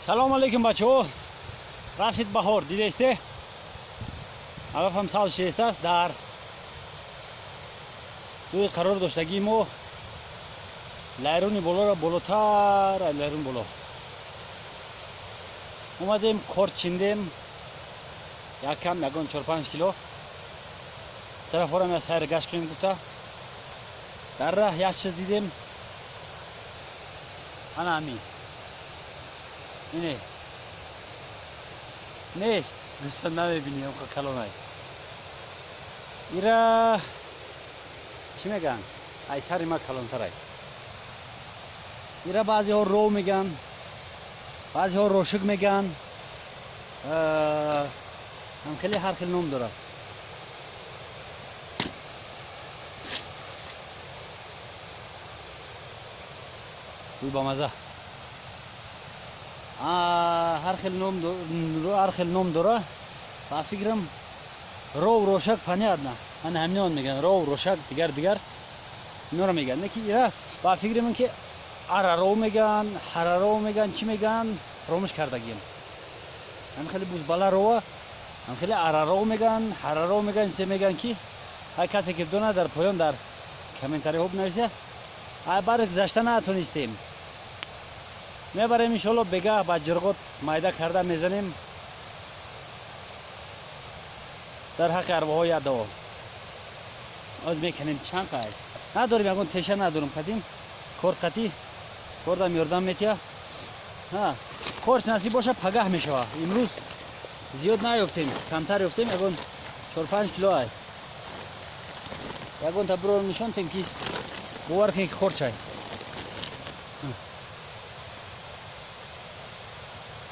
سلام علیکم بچه‌ها. رسید بهار دیدید؟ هدفم سال 6 است. در توی قرار داشتگی ما لایرون بالا را بالاتر لایرون بالا اومدیم کورچ چیندیم یکم یگان 4-5 کیلو طرف را سیر گشت کنیم گفته در راه یک چیز دیدیم انا همین اینه نیست دوستان نمیبینی اون کلانه ایرا چی میگن؟ ای سری ما کلانتره ایرا بعضی ها رو میگن بعضی ها روشک میگن هم خیلی هر خیلی نام داره توی با مزه هر خیلی نام داره با فکرم رو روشک پنیاد نه من همین میگن رو روشک دیگر اینا رو میگن نکی ایرا با فکرم که رو میگن رو میگن چی میگن فراموش کردگیم هم خیلی بوز بالا رو هم خیلی رو میگن رو میگن چی میگن کی هر کسی که دونه در پایان در کامنتاری ها بنویسه بر گذشته نتونستیم میبریم انشالله بگه با جرگوت مایده کرده میزنیم در حق اربه های دوا از میکنیم چند قاید نداریم یکون تشه نداریم قدیم کورد قطی کردم یردم میتیا کورچ نصیب باشه پگه میشه امروز زیاد نیفتیم کمتر یفتیم یکون 4-5 کیلو های یکون تبرو نشان تیم که باور کنی که کورچ های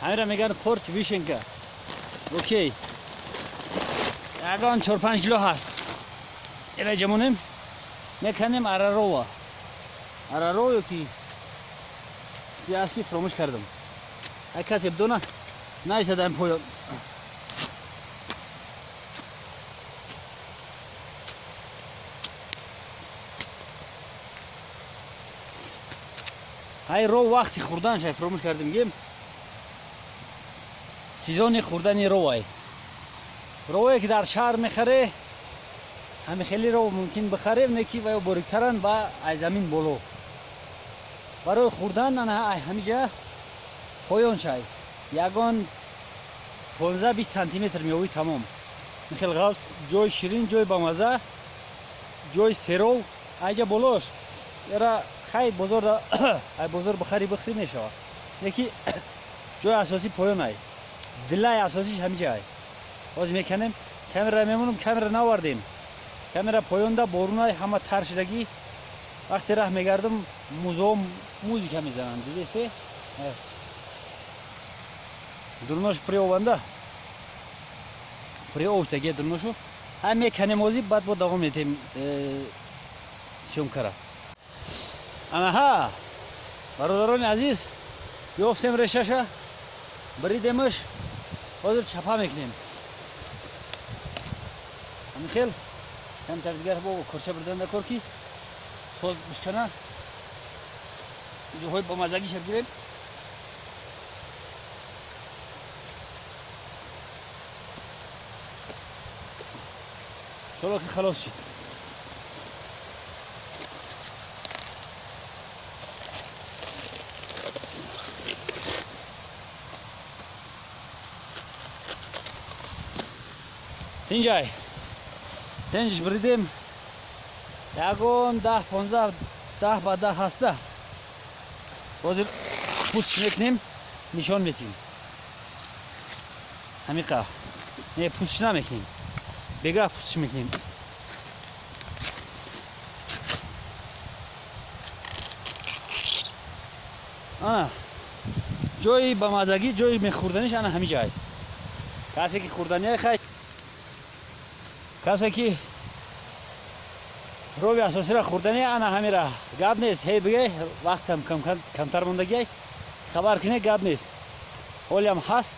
همه را میگن کورچ ویشنکه اوکی یکان 4-5 کیلو هست ایره جمونیم میکنیم ارارو یکی سیاسکی فراموش کردم یک کسی بدونه نایستدم پایان های رو وقتی خوردن شای فراموش کردیم گیم سیزون خوردن روی که در شهر میخره همه خیلی رو ممکن بخریم نکی و بریکترن با زمین بولو برای خوردن همینجا پایان شای یگان 15-20 سانتی متر میوی تمام خیلی غلط جای شیرین جای بامزه جای سرو اینجا بولوش یرا خیلی بزرگ بخری میشه یکی جای اساسی پایان ای دلای اساسیش همینجا ای باز میکنیم کامera میمونم کامera نوردیم کامera پایونده بارونای همه تر شدگی وقتی راه میگردم موزیک میزنن دیدید درنوش پریوانده پریوشتگی درنوشو هم میکنیم موزیک بعد با دوام میتیم شوم کرا برادران عزیز یافتیم رششه بریدیمش حاضر چپا میکنیم همین خیل هم دیگر با کرچه بردن در کرکی سوز بشکنه اینجا های با مزگی شب گیریم شالا که خلاص شد اینجای تنجش بریدیم یکون 10-15 هسته بازی پوستش میکنیم نشان میتیم همین قه نه پوستش نمیکنیم بگه پوستش میکنیم جایی با مزگی جایی میخوردنش همین جای کسی که خوردنی خیلی کسی که روی اساسی را خوردنی همین را گاب نیست هی بگه وقت کمتر موندگی خبر کنه گاب نیست حالی هم هست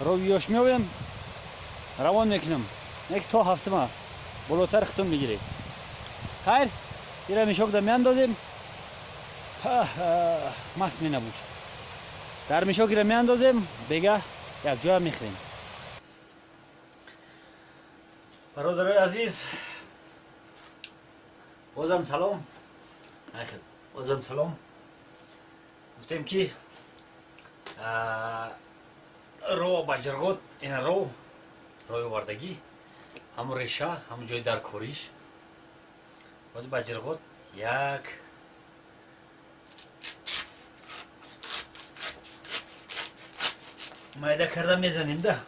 رویش میویم روان میکنم یک تا هفته ما بالاتر ختم میگیری خیر ایره میشوک در میاندازیم مست می نبود در میشاکی را میاندازیم دیگه یک جا میخوریم. برادرای عزیز بازم سلام. بازم سلام. گفتیم که رو بجرگوت این روی وردگی همون ریشه همون جای در کوریش باز بجرگوت یک مایده کرده میزنیم ده.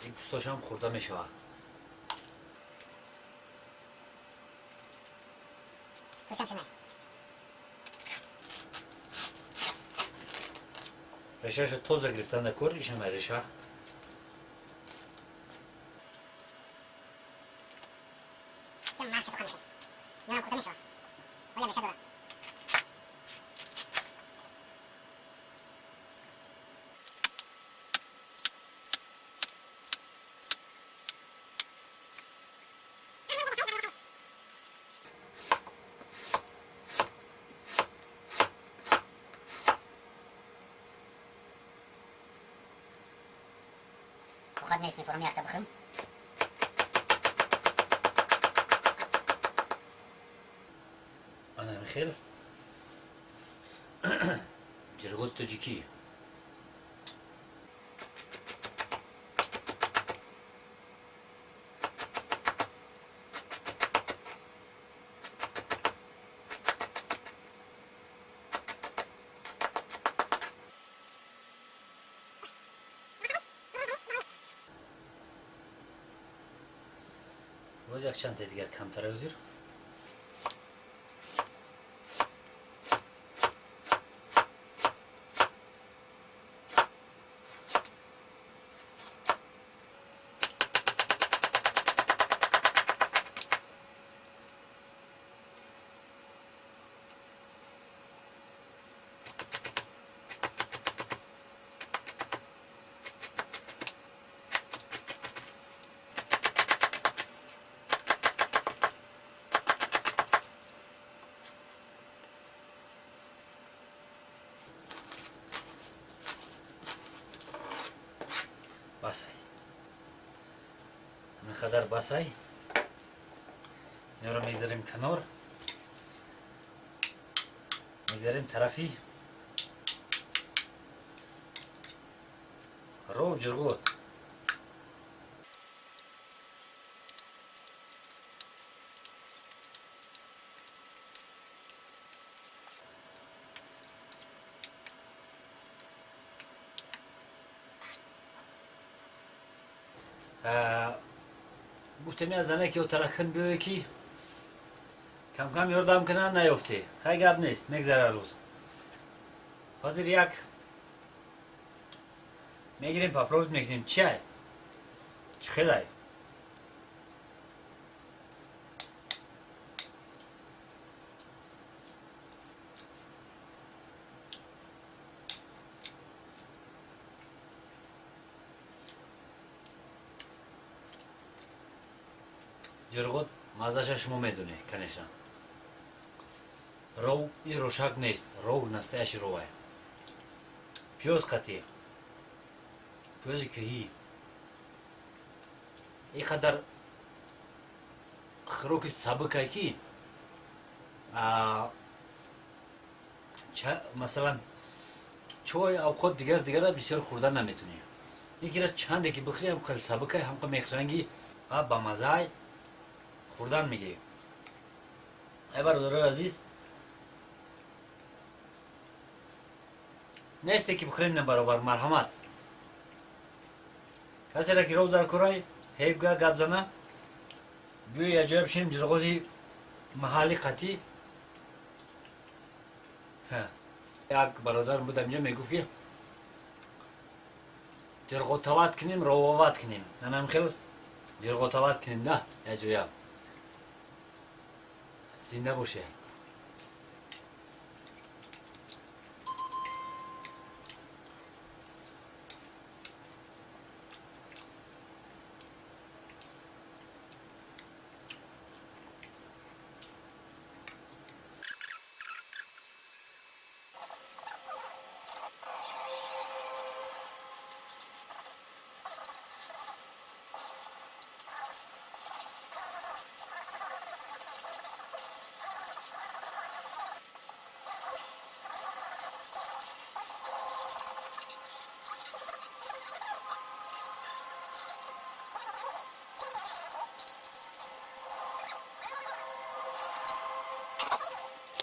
این پوستاش هم خورده می شود. ریشهش تازه گرفتن نکر ایش هم ریشه. وقت نیست میفرم یک تا بخم. آنها میخیل جرگوت تاجیکی باز یک چند تا دیگر کمتر وزیر. بسای همین قدر بسای اینا رو میگذاریم کنار. میگذاریم طرفی رو جرگوت. گفتم از زنه که ترکن بیایی که کم کم یاردم کنن نیفته. خیلی گپ نیست میگذره روز. حاضر یک میگیریم پاپروت میکنیم چیه؟ چه خیلی جرگوت مزهش شما میدونه کنشن. رو این روشک نیست. رو نستهش روه. پیاز قطعه. پیازی کهی. این قدر خروک سبکه کی مثلا چای او خود دیگر بسیار خوردن نمیتونی. یکی را چنده که بخری هم خیلی سبکه هم که میخرنگی و با مزه خوردن میگیری. ای برادرای عزیز نیسته که بخوریم نه برابر مرحمت. کسی را که رو در کرای هیب گپ زنه بیایی یه جای بشیم جرگوتی محلی قطعی. یک برادر بود اینجا میگفت که جرگوتاوت کنیم رووات کنیم. ننم خیلی جرگوتاوت کنیم نه یه جویا زنده باشه.